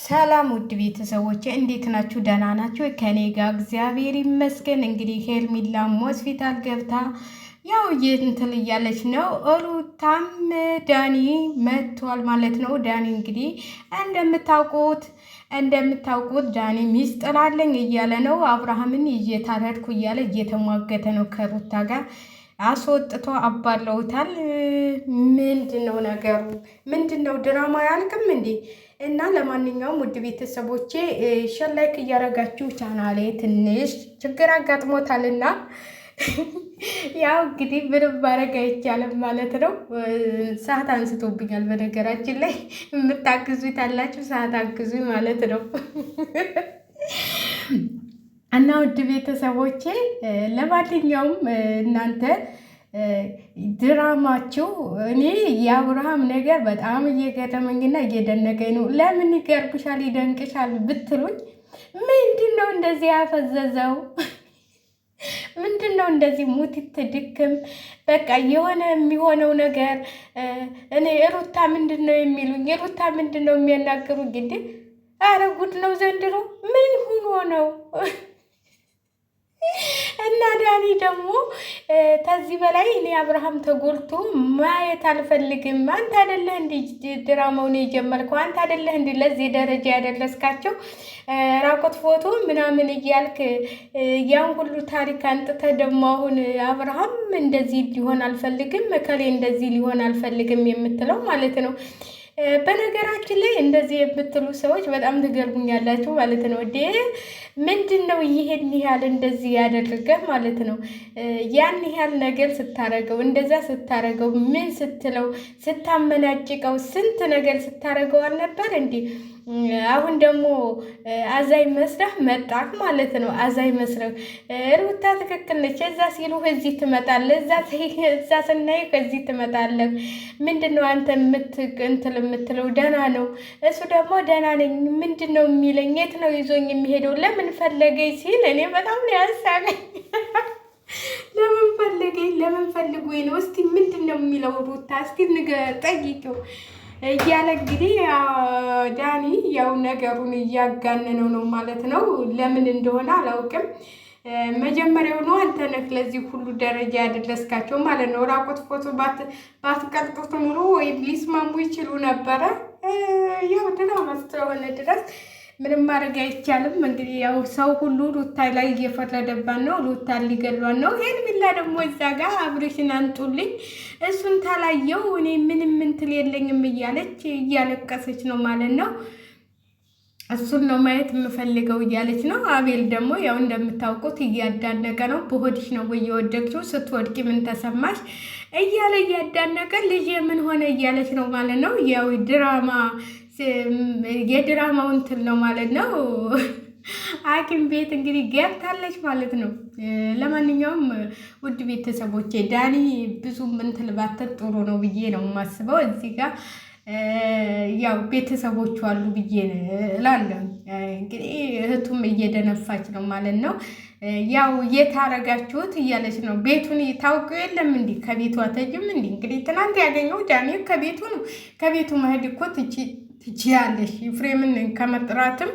ሰላም ውድ ቤተሰቦች እንዴት ናችሁ? ደህና ናችሁ? ከኔ ጋር እግዚአብሔር ይመስገን። እንግዲህ ሄርሜላም ሆስፒታል ገብታ ያው እንትን እያለች ነው። ሩታም ዳኒ መጥቷል ማለት ነው። ዳኒ እንግዲህ እንደምታውቁት ዳኒ ሚስጥር አለኝ እያለ ነው። አብርሃምን እየታረድኩ እያለ እየተሟገተ ነው ከሩታ ጋር አስወጥቶ አባለውታል። ምንድን ነው ነገሩ? ምንድን ነው ድራማ ያልቅም እንዴ? እና ለማንኛውም ውድ ቤተሰቦቼ ሼር ላይክ እያደረጋችሁ ቻናሌ ትንሽ ችግር አጋጥሞታልና ያው እንግዲህ ምንም ማድረግ አይቻልም ማለት ነው። ሰዓት አንስቶብኛል። በነገራችን ላይ የምታግዙት አላችሁ፣ ሰዓት አግዙኝ ማለት ነው። እና ውድ ቤተሰቦቼ ለማንኛውም እናንተ ድራማችሁ እኔ የአብርሃም ነገር በጣም እየገረመኝና እየደነቀኝ ነው። ለምን ይገርምሻል ይደንቅሻል ብትሉኝ ምንድን ነው እንደዚህ ያፈዘዘው? ምንድን ነው እንደዚህ ሙቲት ድክም በቃ የሆነ የሚሆነው ነገር እኔ ሩታ ምንድን ነው የሚሉኝ? ሩታ ምንድን ነው የሚያናግሩኝ? እንዴ አረ ጉድ ነው ዘንድሮ። ምን ሆኖ ነው? እና ዳኒ ደግሞ ከዚህ በላይ እኔ አብርሃም ተጎልቶ ማየት አልፈልግም። አንተ አይደለህ እንዲ ድራማውን የጀመርከው? አንተ አይደለህ እንዲ ለዚህ ደረጃ ያደረስካቸው? ራቆት ፎቶ ምናምን እያልክ ያን ሁሉ ታሪክ አንጥተህ ደግሞ አሁን አብርሃም እንደዚህ ሊሆን አልፈልግም፣ እከሌ እንደዚህ ሊሆን አልፈልግም የምትለው ማለት ነው። በነገራችን ላይ እንደዚህ የምትሉ ሰዎች በጣም ትገርሙኛላችሁ ማለት ነው። ምንድን ነው ይሄን ያህል እንደዚህ ያደረገ ማለት ነው? ያን ያህል ነገር ስታረገው፣ እንደዛ ስታረገው፣ ምን ስትለው፣ ስታመናጭቀው፣ ስንት ነገር ስታረገው አልነበር እንዴ? አሁን ደግሞ አዛይ መስረህ መጣህ ማለት ነው። አዛይ መስረህ ሩታ ትክክል ነች። እዛ ሲሉ እዚህ ትመጣለህ፣ እዛ ስናይ ከዚህ ትመጣለህ። ምንድን ነው አንተ እንትን የምትለው? ደህና ነው እሱ ደግሞ ደህና ነኝ። ምንድን ነው የሚለኝ? የት ነው ይዞኝ የሚሄደው? ለምን ፈለገኝ ሲል እኔ በጣም ነው ያሳቀኝ። ለምን ፈለገኝ? ለምን ፈልጎኝ ነው? እስቲ ምንድን ነው የሚለው ሩታ? እስቲ ጠይቂው እያለ እንግዲህ ዳኒ ያው ነገሩን እያጋነነው ነው ማለት ነው። ለምን እንደሆነ አላውቅም። መጀመሪያው ነው አንተ ነህ ለዚህ ሁሉ ደረጃ ያደረስካቸው ማለት ነው። ራቆት ፎቶ ባትቀልጡት ኑሮ ወይም ሊስማሙ ይችሉ ነበረ። ያው ድራማ ስለሆነ ድረስ ምንም ማድረግ አይቻልም። እንግዲህ ያው ሰው ሁሉ ሩታ ላይ እየፈረደባት ነው። ሩታ ሊገሏን ነው። ሄርሜላ ደግሞ እዛ ጋር አብሬሽን አንጡልኝ እሱን ታላየው እኔ ምንም እንትን የለኝም እያለች እያለቀሰች ነው ማለት ነው። እሱን ነው ማየት የምፈልገው እያለች ነው። አቤል ደግሞ ያው እንደምታውቁት እያዳነቀ ነው። በሆድሽ ነው ወይ የወደቅሽው? ስትወድቂ ምን ተሰማሽ? እያለ እያዳነቀ ልጅ ምን ሆነ እያለች ነው ማለት ነው። ያው ድራማ የድራማው እንትን ነው ማለት ነው። ሐኪም ቤት እንግዲህ ገብታለች ማለት ነው። ለማንኛውም ውድ ቤተሰቦቼ ዳኒ ብዙም እንትን ባትል ጥሩ ነው ብዬ ነው የማስበው። እዚህ ጋር ያው ቤተሰቦቹ አሉ ብዬ እላለሁ። እንግዲህ እህቱም እየደነፋች ነው ማለት ነው። ያው የታረጋችሁት እያለች ነው። ቤቱን ታውቁ የለም እንዲህ ከቤቱ አተጅም እንዲህ እንግዲህ ትናንት ያገኘው ዳኒ ከቤቱ ነው። ከቤቱ መሄድ እኮ ትችያለሽ። ፍሬምን ከመጥራትም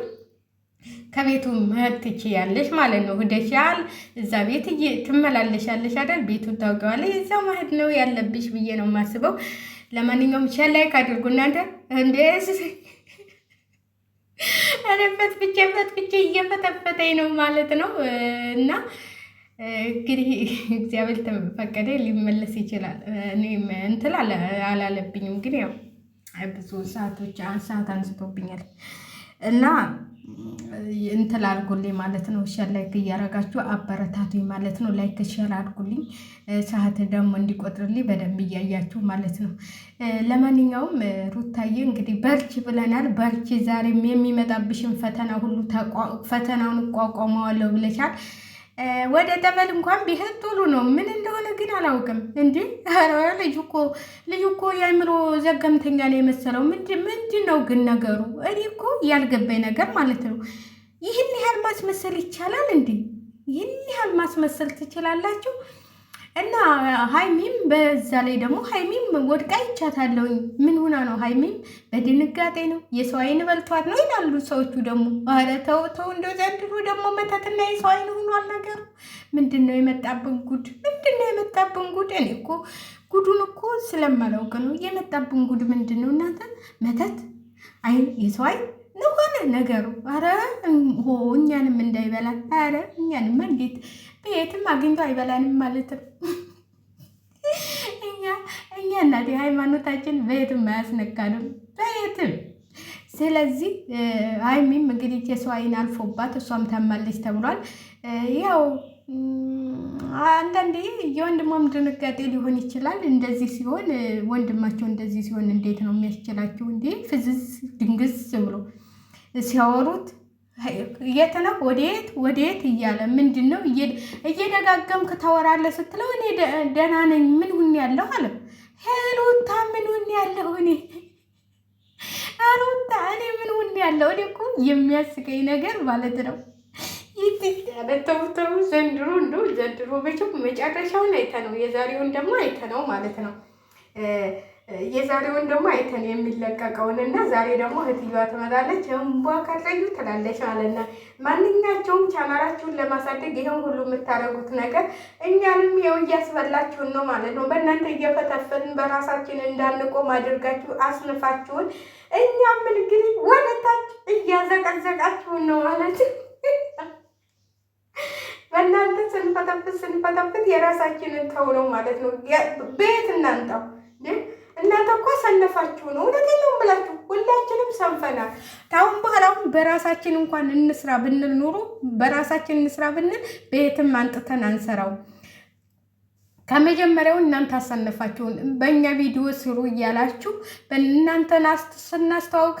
ከቤቱ መሄድ ትችያለሽ ማለት ነው። ሂደሻል፣ እዛ ቤት ትመላለሻለሽ አይደል? ቤቱን ታውቂዋለሽ። እዛ መሄድ ነው ያለብሽ ብዬ ነው የማስበው። ለማንኛውም ሼር ላይክ አድርጉ እናንተ እንደዚህ አለበት ብቻ እየፈተፈተኝ ነው ማለት ነው። እና እንግዲህ እግዚአብሔር ተፈቀደ ሊመለስ ይችላል። እኔ እንትን አላለብኝም ግን ያው ብዙ ሰዓት አንስቶብኛል እና እንትን አድርጉልኝ ማለት ነው። ሼር ላይክ እያረጋችሁ አበረታቱኝ ማለት ነው። ላይክ ሼር አድርጉልኝ፣ ሰዓት ደግሞ እንዲቆጥርልኝ በደንብ እያያችሁ ማለት ነው። ለማንኛውም ሩታዬ እንግዲህ በርቺ ብለናል። በርቺ፣ ዛሬም የሚመጣብሽን ፈተና ሁሉ ፈተናውን እቋቋመዋለሁ ብለሻል። ወደ ጠበል እንኳን ቢሄድ ጥሩ ነው። ምን እንደሆነ ግን አላውቅም። እንዴ ልጁ እኮ የአእምሮ ዘገምተኛ ነው የመሰለው። ምንድን ነው ግን ነገሩ? እኔ እኮ ያልገባኝ ነገር ማለት ነው። ይህን ያህል ማስመሰል ይቻላል እንዴ? ይህን ያህል ማስመሰል ትችላላችሁ? እና ሀይሚም በዛ ላይ ደግሞ ሀይሚም ወድቃ ይቻታለሁኝ። ምን ሆና ነው? ሀይሚም በድንጋጤ ነው የሰው አይን በልቷት ነው ይላሉ ሰዎቹ። ደግሞ ኧረ ተው ተው፣ እንደው ዘንድሮ ደግሞ መተትና የሰው አይን ሆኗል ነገሩ። ምንድን ነው የመጣብን ጉድ? ምንድን ነው የመጣብን ጉድ? እኔ እኮ ጉዱን እኮ ስለማላውቅ ነው የመጣብን ጉድ። ምንድን ነው እናንተ? መተት አይን የሰው አይን ነው ሆነ ነገሩ። ኧረ እኛንም እንዳይበላን። ኧረ እኛንማ እንዴት በየትም አግኝቶ አይበላንም ማለት ነው። እኛ እናቴ ሃይማኖታችን በየትም አያስነካንም በየትም። ስለዚህ ሀይሚም እንግዲህ የሰው አይን አልፎባት እሷም ታማለች ተብሏል። ያው አንዳንዴ የወንድሟም ድንጋጤ ሊሆን ይችላል። እንደዚህ ሲሆን ወንድማቸው እንደዚህ ሲሆን እንዴት ነው የሚያስችላቸው? እንዴ ፍዝዝ ድንግዝ ብሎ ሲያወሩት የት ነው ወዴት እያለ ምንድን ነው እየደጋገምክ ታወራለህ ስትለው እኔ ደህና ነኝ ምን ሁን ያለሁ አለ። ሩታ ምን ሁን ያለሁ እኔ ሩታ እኔ ምን ሁን ያለሁ እኔ እኮ የሚያስቀኝ ነገር ማለት ነው ተው ዘንድሮ መጨረሻውን አይተነው የዛሬውን ደግሞ አይተነው ማለት ነው። የዛሬውን ደግሞ አይተን የሚለቀቀውን እና ዛሬ ደግሞ እህትዮዋ ትመጣለች እንቧ ካለዩ ትላለች ማለት ነው። ማንኛቸውም ቻናላችሁን ለማሳደግ ይሄን ሁሉ የምታደርጉት ነገር እኛንም ይኸው እያስበላችሁን ነው ማለት ነው። በእናንተ እየፈተፈልን በራሳችን እንዳንቆም አድርጋችሁ አስንፋችሁን፣ እኛም እንግዲህ ወደታች እያዘቀዘቃችሁን ነው ማለት ነው። በእናንተ ስንፈተፍት የራሳችንን ተው ነው ማለት ነው። ቤት እናንጣው። እናንተ እኮ ሰነፋችሁ ነው። እውነቴን ነው የምላችሁ፣ ሁላችንም ሰንፈናል። ታሁን በኋላ አሁን በራሳችን እንኳን እንስራ ብንል ኑሮ በራሳችን እንስራ ብንል ቤትም አንጥተን አንሰራው። ከመጀመሪያው እናንተ አሰነፋችሁን። በእኛ ቪዲዮ ስሩ እያላችሁ በእናንተን ስናስተዋውቅ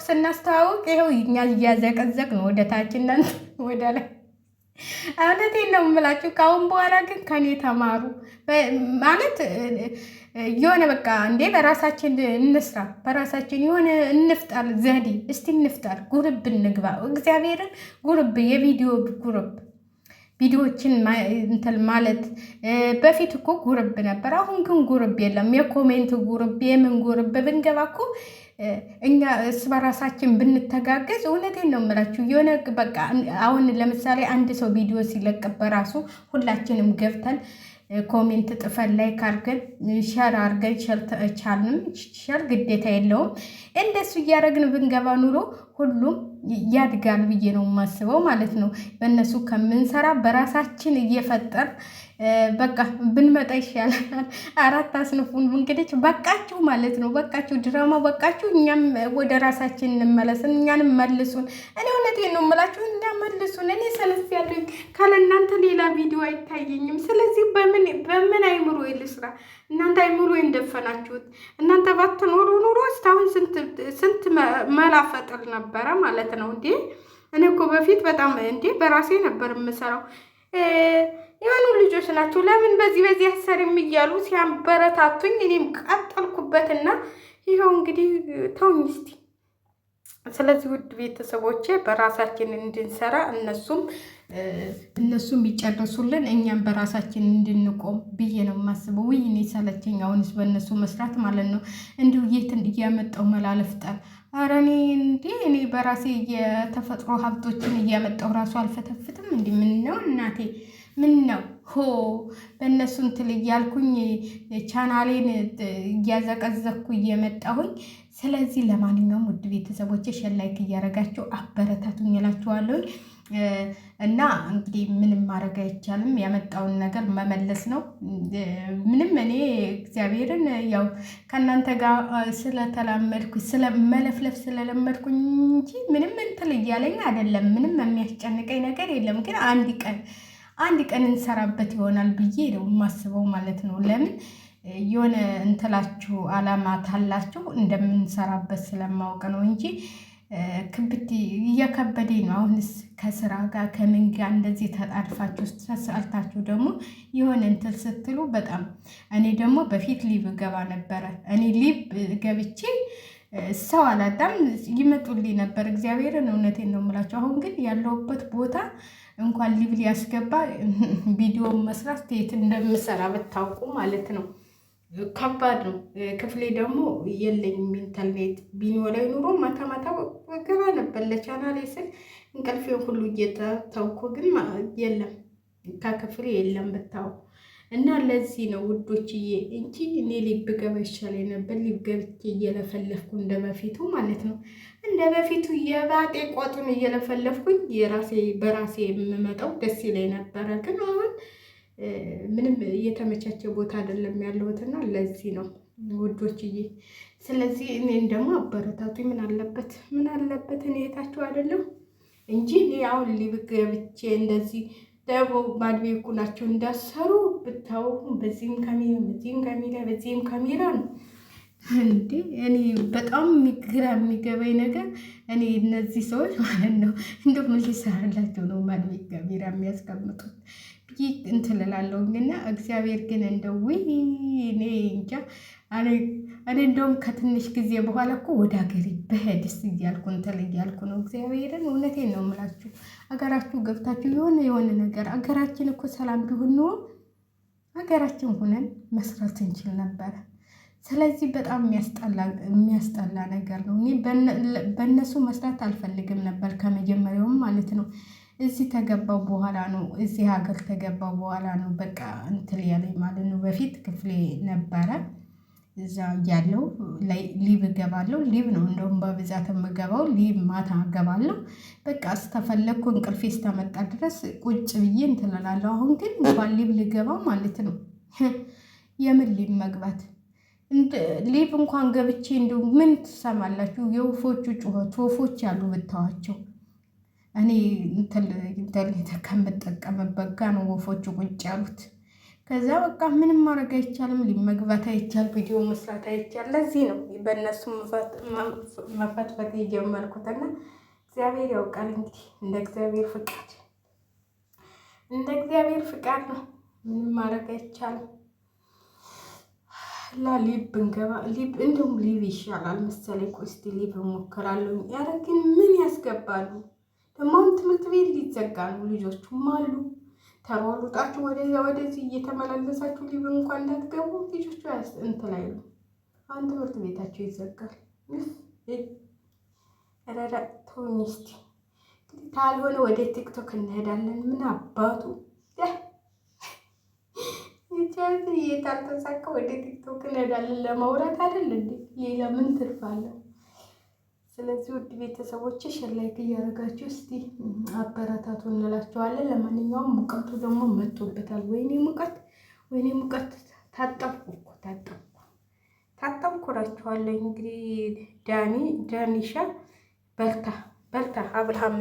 ይኸው እኛ እያዘቀዘቅ ነው ወደ ታች፣ እናንተ ወደ ላይ። እውነቴን ነው የምላችሁ። ከአሁን በኋላ ግን ከኔ ተማሩ ማለት የሆነ በቃ እንዴ በራሳችን እንስራ፣ በራሳችን የሆነ እንፍጠር ዘዴ። እስቲ እንፍጠር፣ ጉርብ እንግባ። እግዚአብሔርን ጉርብ፣ የቪዲዮ ጉርብ ቪዲዮዎችን እንትን ማለት በፊት እኮ ጉርብ ነበር። አሁን ግን ጉርብ የለም። የኮሜንት ጉርብ የምን ጉርብ ብንገባ እኮ እኛ እስ በራሳችን ብንተጋገዝ፣ እውነቴን ነው የምላችሁ። የሆነ በቃ አሁን ለምሳሌ አንድ ሰው ቪዲዮ ሲለቅ በራሱ ሁላችንም ገብተን ኮሜንት ጥፈን ላይክ አድርገን ሸር አድርገን ቻልንም ሸር ግዴታ የለውም። እንደሱ እያደረግን ብንገባ ኑሮ ሁሉም ያድጋል ብዬ ነው የማስበው ማለት ነው። በእነሱ ከምንሰራ በራሳችን እየፈጠር በቃ ብንመጣ ይሻላል። አራት አስንፉን እንግዲህ በቃችሁ ማለት ነው። በቃችሁ፣ ድራማ በቃችሁ። እኛም ወደ ራሳችን እንመለስን፣ እኛንም መልሱን። እኔ እውነቴን ነው የምላችሁ፣ እኛ መልሱን። እኔ ሰለፍ ያለኝ ካለ እናንተ ሌላ ቪዲዮ አይታየኝም። ስለዚህ በምን አይምሮ ልስራ? እናንተ አይምሮ እንደፈናችሁት። እናንተ ባትኖሩ ኑሮ እስካሁን ስንት መላ ፈጥር ነበረ ማለት ነው። እንዴ እኔ እኮ በፊት በጣም እንዴ በራሴ ነበር የምሰራው። የሆኑ ልጆች ናቸው ለምን በዚህ አሰሪም እያሉ ሲያበረታቱኝ እኔም ቀጠልኩበትና ይኸው እንግዲህ ተውኝ እስቲ። ስለዚህ ውድ ቤተሰቦቼ በራሳችን እንድንሰራ እነሱም ይጨርሱልን፣ እኛም በራሳችን እንድንቆም ብዬ ነው የማስበው። ውይ እኔ ሰለቸኝ አሁንስ በእነሱ መስራት ማለት ነው። እንዲሁ የት እያመጣው መላለፍጠር። ኧረ እኔ በራሴ የተፈጥሮ ሀብቶችን እያመጣው ራሱ አልፈተፍትም። እንዲህ ምን ነው እናቴ ምን ነው በእነሱ እንትን እያልኩኝ ቻናሌን እያዘቀዘኩ እየመጣሁኝ። ስለዚህ ለማንኛውም ውድ ቤተሰቦቼ ሼር ላይክ እያደረጋችሁ አበረታቱኝ እላችኋለሁኝ። እና እንግዲህ ምንም ማድረግ አይቻልም። ያመጣውን ነገር መመለስ ነው። ምንም እኔ እግዚአብሔርን ያው ከእናንተ ጋር ስለተላመድኩ ስለመለፍለፍ ስለለመድኩኝ እንጂ ምንም እንትን እያለኝ አይደለም። ምንም የሚያስጨንቀኝ ነገር የለም። ግን አንድ ቀን እንሰራበት ይሆናል ብዬ ነው የማስበው ማለት ነው። ለምን የሆነ እንትላችሁ አላማ ታላችሁ እንደምንሰራበት ስለማወቅ ነው እንጂ ክብት እየከበደኝ ነው። አሁንስ ከስራ ጋር ከምን ጋር እንደዚህ ተጣድፋችሁ ተሳልታችሁ ደግሞ የሆነ እንትን ስትሉ በጣም እኔ ደግሞ በፊት ሊብ ገባ ነበረ። እኔ ሊብ ገብቼ ሰው አላጣም፣ ይመጡልኝ ነበር። እግዚአብሔርን እውነቴን ነው የምላቸው። አሁን ግን ያለሁበት ቦታ እንኳን ሊብል ያስገባ ቪዲዮ መስራት የት እንደምሰራ ብታውቁ ማለት ነው። ከባድ ነው። ክፍሌ ደግሞ የለኝም ኢንተርኔት። ቢኖረኝ ኑሮ ማታ ማታ ገባ ነበር ለቻናሌ ስል እንቅልፌን ሁሉ እየተውኩ፣ ግን የለም ከክፍሌ የለም ብታውቁ። እና ለዚህ ነው ውዶችዬ እንጂ እኔ ሊብ ገባ ይሻለኝ ነበር። ሊብ ገብቼ እየለፈለፍኩ እንደ በፊቱ ማለት ነው። እንደ በፊቱ የባጤ ቆጡን እየለፈለፍኩኝ በራሴ የምመጣው ደስ ይለኝ ነበረ። ግን አሁን ምንም እየተመቻቸ ቦታ አይደለም ያለሁትና ለዚህ ነው ውዶችዬ። ስለዚህ እኔን ደግሞ አበረታቱ። ምን አለበት እኔ የታችሁ አይደለም እንጂ እኔ አሁን ሊብ ገብቼ እንደዚህ ደግሞ ማድቤ ኩላቸው እንዳሰሩ ብታው በዚህም ካሜራ ነው እንዴ። እኔ በጣም ግራ የሚገባኝ ነገር እኔ እነዚህ ሰዎች ማለት ነው እንደው ምን ሊሰራላቸው ነው ማድቤ ካሜራ የሚያስቀምጡት ብዬ እንትን እላለሁና እግዚአብሔር ግን እንደው እኔ እንጃ። እኔ እንደውም ከትንሽ ጊዜ በኋላ እኮ ወደ ሀገሬ በሄድስ እያልኩ እንትን እያልኩ ነው። እግዚአብሔርን እውነቴን ነው የምላችሁ። አገራችሁ ገብታችሁ የሆነ ነገር አገራችን እኮ ሰላም ቢሆን ኖሮ ሀገራችን ሁነን መስራት እንችል ነበረ። ስለዚህ በጣም የሚያስጠላ ነገር ነው። እኔ በእነሱ መስራት አልፈልግም ነበር ከመጀመሪያውም ማለት ነው። እዚህ ተገባው በኋላ ነው እዚህ ሀገር ተገባው በኋላ ነው በቃ እንትን ያለኝ ማለት ነው። በፊት ክፍሌ ነበረ እዛ ያለው ሊብ እገባለሁ። ሊብ ነው እንደውም በብዛት የምገባው ሊብ ማታ እገባለሁ። በቃ ስተፈለግኩ እንቅልፌ እስከመጣ ድረስ ቁጭ ብዬ እንትን እላለሁ። አሁን ግን እንኳን ሊብ ልገባ ማለት ነው የምን ሊብ መግባት ሊብ እንኳን ገብቼ እንደው ምን ትሰማላችሁ? የወፎቹ ጩኸት ወፎች ያሉ ብታዋቸው። እኔ ኢንተርኔት ከምጠቀምበት ጋ ነው ወፎቹ ቁጭ ያሉት። ከዛ በቃ ምንም ማድረግ አይቻልም። ሊብ መግባት አይቻል፣ ቪዲዮ መስራት አይቻል። ለዚህ ነው በእነሱ መፈትፈት የጀመርኩትና እግዚአብሔር ያውቃል እንግዲህ እንደ እግዚአብሔር ፍቃድ ነው። ምንም ማድረግ አይቻልም። ሊብ ብንገባ እንደውም ሊብ ይሻላል መሰለኝ። ቆይ እስኪ ሊብ እሞክራለሁ። ኧረ ግን ምን ያስገባሉ ደግሞ? አሁን ትምህርት ቤት ሊዘጋ ነው፣ ልጆቹም አሉ። ተሯሩጣችሁ ወደዚህ እየተመላለሳችሁ ሊብ እንኳን እንዳትገቡ ልጆቹ እንትን አይሉ። አሁን ትምህርት ቤታቸው ይዘጋል። ረዳ ተውኝ እስኪ። ካልሆነ ወደ ቲክቶክ እንሄዳለን። ምን አባቱ የታልተሳካ ወደ ቲክቶክ እንሄዳለን። ለማውራት አይደል እንዴ? ሌላ ምን ትርፍ አለው? ስለዚህ ውድ ቤተሰቦች ሼር ላይክ እያደረጋችሁ እስቲ አበረታቱ እንላችኋለን። ለማንኛውም ሙቀቱ ደግሞ መጥቶበታል። ወይኔ ሙቀት ታጠብኩ እላችኋለሁ። እንግዲህ ዳኒሻ በልታ አብርሃም